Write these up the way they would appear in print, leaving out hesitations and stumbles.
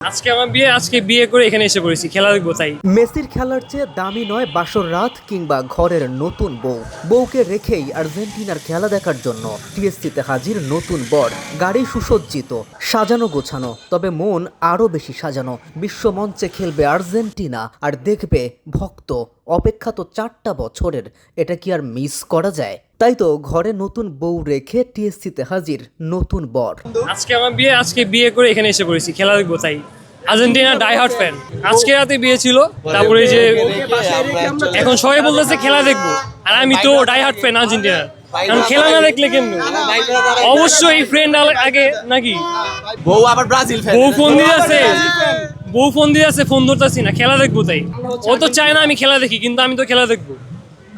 আজকে বিয়ে করে এখানে এসে পড়েছি, খেলা দেখবো তাই। মেসির খেলার চেয়ে দামি নয় বাসর রাত কিংবা ঘরের নতুন বউকে রেখেই আর্জেন্টিনার খেলা দেখার জন্য টিএসসিতে হাজির নতুন বর। গাড়ি সুসজ্জিত, সাজানো গোছানো, তবে মন আরও বেশি সাজানো। বিশ্বমঞ্চে খেলবে আর্জেন্টিনা আর দেখবে ভক্ত। অপেক্ষা তো 4টা বছরের, এটা কি আর মিস করা যায়? তাই তো ঘরে নতুন বউ রেখে টিএসসিতে হাজির নতুন বর। আজকে বিয়ে করে এখানে এসে পড়েছি, খেলা দেখবো তাই। Argentina die hard fan. আজকে রাতে বিয়ে ছিল, তারপরে যে এখন সবাই বলতেছে খেলা দেখবো, আর আমি তো ডাই হার্ড ফ্যান আর্জেন্টিনার। কারণ খেলা না দেখলে কেমন? অবশ্যই ফ্রেন্ড আগে নাকি? বউ আবার ব্রাজিল ফ্যান। বউ ফোন দিয়ে আছে, ফোন ধরতেছি না, খেলা দেখবো তাই। ও তো চায় না আমি খেলা দেখি, কিন্তু আমি তো খেলা দেখবো।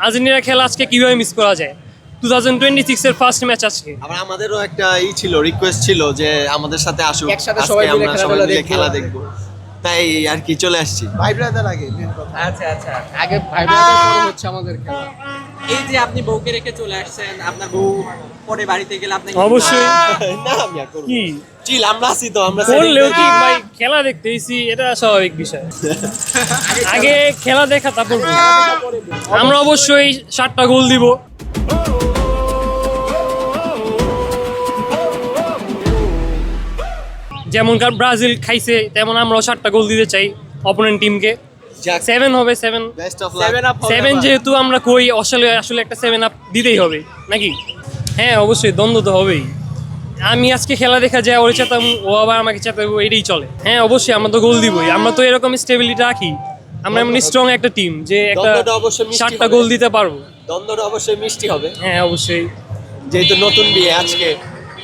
আর্জেন্টিনা খেলা আজকে কিভাবে মিস করা যায়? 2026 এর ফার্স্ট ম্যাচ আজকে। আবার আমাদেরও একটা ছিল, রিকোয়েস্ট ছিল যে আমাদের সাথে আসুক, একসাথে আজকে সবাই মিলে আমরা সবাই মিলে খেলা দেখবো। তাই আর কি চলে আসছি। ভাই ব্রাদার আগে মেন কথা। আচ্ছা আগে ভাই ব্রাদার পরে হচ্ছে আমাদের খেলা। এই যে আপনি বউকে রেখে চলে আসছেন, আপনার বউ পরে বাড়িতে গেলে আপনি অবশ্যই না আমি আর করব কি চিল, আমরা আছি তো, আমরা করলেও কি ভাই, খেলা দেখতে এসেছি, এটা স্বাভাবিক বিষয়। আগে খেলা দেখা, তারপর বউ। আমরা অবশ্যই 7টা গোল দিব। যেমন ব্রাজিল খাইছে, তেমন আমরাও 7টা গোল দিতে চাই অপোনেন্ট টিমকে। 7 হবে, 7 বেস্ট অফ লাক। 7 যেহেতু আমরা কই, আসলে একটা 7 আপ দিতেই হবে নাকি? হ্যাঁ অবশ্যই, দ্বন্দ্ব তো হবেই। আমি আজকে খেলা দেখা যায় ওর চেতাম, ও আবার আমাকে চেতাবো, এটাই চলে। হ্যাঁ অবশ্যই, আমরা তো গোল দিবই। আমরা তো এরকম স্টেবিলিটি রাখি, আমরা এমন স্ট্রং একটা টিম যে একটা দ্বন্দ্বটা অবশ্যই মিষ্টি 7টা হবে। গোল দিতে পারবো। দ্বন্দ্বটা অবশ্যই মিষ্টি হবে, হ্যাঁ অবশ্যই। যেহেতু নতুন বিয়ে আজকে,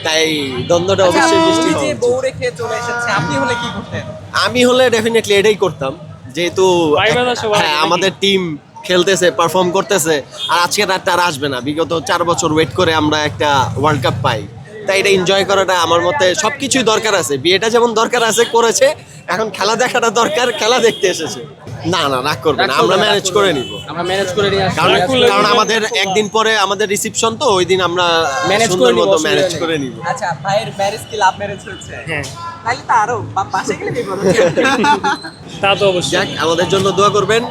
তাই দ্বন্দ্বটা আচ্ছা, অবশ্যই মিষ্টি উনি হবে। যে বউ রেখে চলে এসেছে, আপনি হলে কি করতেন? আমি হলে ডেফিনেটলি এটাই করতাম, যেহেতু ভাই ব্রাদার সবাই হ্যাঁ নাকি? আমাদের টিম খেলতেছে, পারফর্ম করতেছে, আর আজকে রাতটা আর আসবে না। বিগত 4 বছর ওয়েট করে আমরা একটা ওয়ার্ল্ড কাপ পাই, তাই এটা এনজয় করাটা আমার মতে সবকিছুই দরকার আছে। বিয়েটা যেমন দরকার আছে, করেছে, এখন খেলা দেখাটা দরকার, খেলা দেখতে এসেছে। না রাগ করবে না, আমরা ম্যানেজ করে নিব। আমরা ম্যানেজ করে নিয়ে আসছি। কারণ আমাদের একদিন পরে আমাদের রিসেপশন, তো ওই দিন আমরা Manage সুন্দর করে নিব, মতো অসুবিধা ম্যানেজ নেই। করে নিব। আচ্ছা, ভাইয়ের ম্যারেজ কি লাভ ম্যারেজ হচ্ছে? হ্যাঁ তাহলে তো আরো বাসে গেলে বিয়ে করো। তা তো অবশ্যই। যাক, আমাদের জন্য দোয়া করবেন।